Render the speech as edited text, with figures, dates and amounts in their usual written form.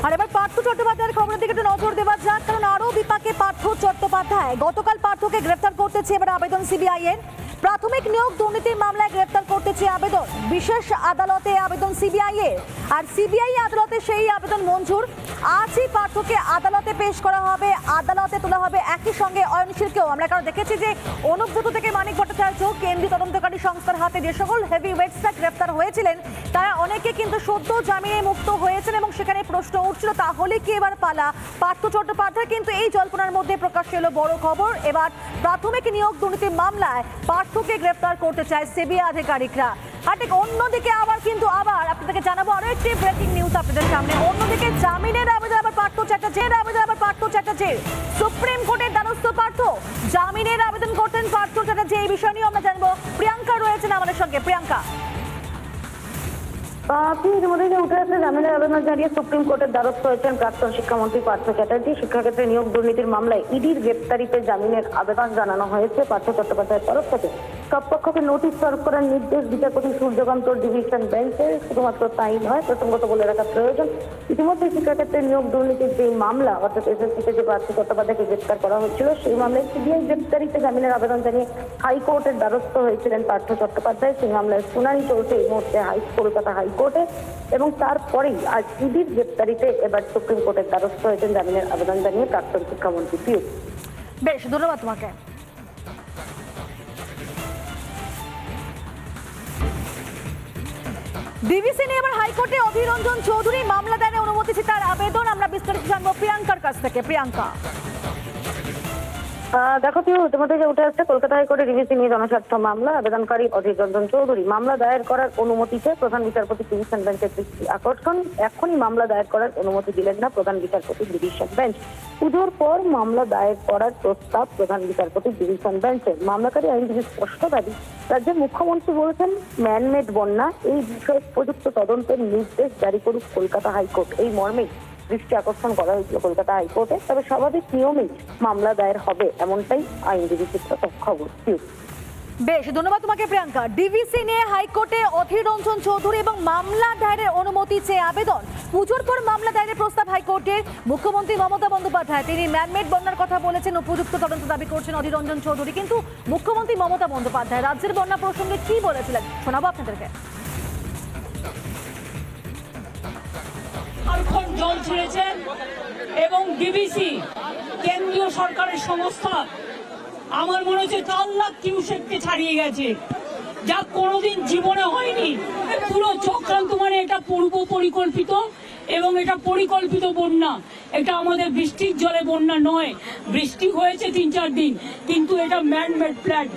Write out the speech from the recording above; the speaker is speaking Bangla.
আর এবার পার্থ চট্টোপাধ্যায়ের খবরের দিকে একটু নজর দেওয়া যাক, কারণ আরও বিপাকে পার্থ চট্টোপাধ্যায়। গতকাল পার্থকে গ্রেফতার করতেছে এবার আবেদন সিবিআই এর। প্রাথমিক নিয়োগ দুর্নীতির মামলায় গ্রেফতার করতেছে আবেদন বিশেষ আদালতে, আবেদন সিবিআই এর। আর সিবিআই আদালতে সেই আবেদন মঞ্জুর। আজই পার্থকে আদালতে পেশ করা হবে, আদালতে তোলা হবে। একই সঙ্গে অয়নশীলকেও আমরা কারণ দেখেছি যে অনুব্রত থেকে মানিক ভট্টাচার্য কেন্দ্রীয় তদন্তকারী সংস্থার হাতে যে সকল হেভি ওয়েটসরা গ্রেফতার হয়েছিলেন তারা অনেকে কিন্তু সদ্য জামিনে মুক্ত হয়েছেন এবং সেখানে প্রশ্ন উঠছিল তাহলে কি এবার পালা পার্থ চট্টোপাধ্যায়। কিন্তু এই জল্পনার মধ্যে প্রকাশ্যে এলো বড় খবর, এবার প্রাথমিক নিয়োগ দুর্নীতির মামলায় পার্থকে গ্রেফতার করতে চায় সিবিআই আধিকারিকরা। আর ঠিক অন্যদিকে আবার আপনাদেরকে জানাবো আরো একটি ব্রেকিং নিউজ আপনাদের সামনে। অন্যদিকে জামিনের আবেদন আবার পার্থ চ্যাটার্জির। সুপ্রিম কোর্টের দ্বারস্থ পার্থ, জামিনের আবেদন করতেন পার্থ চ্যাটার্জি। এই বিষয় নিয়ে আমরা জানবো, প্রিয়াঙ্কা রয়েছেন আমাদের সঙ্গে। প্রিয়াঙ্কা, উঠে আসে জামিনের আবেদন জানিয়ে সুপ্রিম কোর্টের দ্বারস্থ হয়েছেন প্রাক্তন শিক্ষামন্ত্রী পার্থ চ্যাটার্জি। শিক্ষাক্ষেত্রে নিয়োগ দুর্নীতির মামলায় ইডির গ্রেপ্তারিতে জামিনের আবেদন জানানো হয়েছে পার্থ চট্টোপাধ্যায়ের তরফ থেকে। সব পক্ষকে নোটিশ সার্ভ করার নির্দেশ বিচারপতি সূর্যকান্ত ডিভিশন বেঞ্চের। শুধুমাত্র তাই নয়, প্রসঙ্গত বলে রাখা প্রয়োজন, ইতিমধ্যে শিক্ষাক্ষেত্রে নিয়োগ দুর্নীতির যে মামলা অর্থাৎ এসএসসিতে যে পার্থ চট্টোপাধ্যায়কে গ্রেপ্তার করা হয়েছিল সেই মামলায় সিবিআই গ্রেপ্তারিতে জামিনের আবেদন জানিয়ে হাইকোর্টের দ্বারস্থ হয়েছিলেন পার্থ চট্টোপাধ্যায়। সেই মামলায় শুনানি চলছে এই মুহূর্তে কলকাতা হাইকোর্টে এবং তারপরেই আজ ইডির গ্রেপ্তারিতে এবার সুপ্রিম কোর্টের দ্বারস্থ হয়েছেন জামিনের আবেদন জানিয়ে প্রাক্তন শিক্ষামন্ত্রী পিয়ুষ। বেশ, ধন্যবাদ তোমাকে। ডিভিসি নিয়ে এবার হাইকোর্টে অধীর রঞ্জন চৌধুরী মামলা দায়েরের অনুমতি চেয়ে তার আবেদন। আমরা বিস্তারিত জানবো প্রিয়াঙ্কার কাছ থেকে। প্রিয়াঙ্কা, দেখো প্রিয়, ইতিমধ্যে যে উঠে আসছে কলকাতা হাইকোর্টে ডিভিসি নিয়ে জনস্বার্থ মামলা। আবেদনকারী অধীর রঞ্জন চৌধুরী মামলা দায়ের করার অনুমতি চেয়ে প্রধান বিচারপতি ডিভিশন বেঞ্চের দৃষ্টি আকর্ষণ। এখনই মামলা দায়ের করার অনুমতি দিলেন না প্রধান বিচারপতি ডিভিশন বেঞ্চ। পুজোর পর মামলা দায়ের করার প্রস্তাব প্রধান বিচারপতি ডিভিশন বেঞ্চের। মামলাকারী আইনজীবী স্পষ্ট দাবি, রাজ্যের মুখ্যমন্ত্রী বলেছেন ম্যানমেড বন্যা, এই বিষয়ে উপযুক্ত তদন্তের নির্দেশ জারি করুক কলকাতা হাইকোর্ট। এই মর্মেই দৃষ্টি আকর্ষণ করা হয়েছিল কলকাতা হাইকোর্টে। তবে স্বাভাবিক নিয়মেই মামলা দায়ের হবে এমনটাই আইনজীবী সূত্রে খবর। বেশ, ধন্যবাদ তোমাকে প্রিয়াঙ্কা। ডিভিসি নিয়ে হাইকোর্টে অধীর রঞ্জন চৌধুরী এবং মামলা দায়েরের অনুমতি চেয়ে আবেদন। পুজোর পর মামলা দায়েরের প্রস্তাব হাইকোর্টের। মুখ্যমন্ত্রী মমতা বন্দ্যোপাধ্যায় তিনি ম্যানমেড বন্যার কথা বলেছেন, উপযুক্ত তদন্ত দাবি করছেন অধীর রঞ্জন চৌধুরী। কিন্তু মুখ্যমন্ত্রী মমতা বন্দ্যোপাধ্যায় রাজ্যের বন্যা প্রসঙ্গে কি বলেছিলেন শোনাবো আপনাদেরকে। জল ছেড়েছেন এবং ডিভিসি কেন্দ্রীয় সরকারের সংস্থা আমার মনে হচ্ছে 4 লাখ কিউসেককে ছাড়িয়ে গেছে, যা কোনোদিন জীবনে হয়নি। পুরো চক্রান্ত, মানে এটা পূর্ব পরিকল্পিত এবং এটা পরিকল্পিত বন্যা। এটা আমাদের বৃষ্টির জলে বন্যা নয়, বৃষ্টি হয়েছে 3-4 দিন, কিন্তু এটা ম্যানমেড ফ্ল্যাড।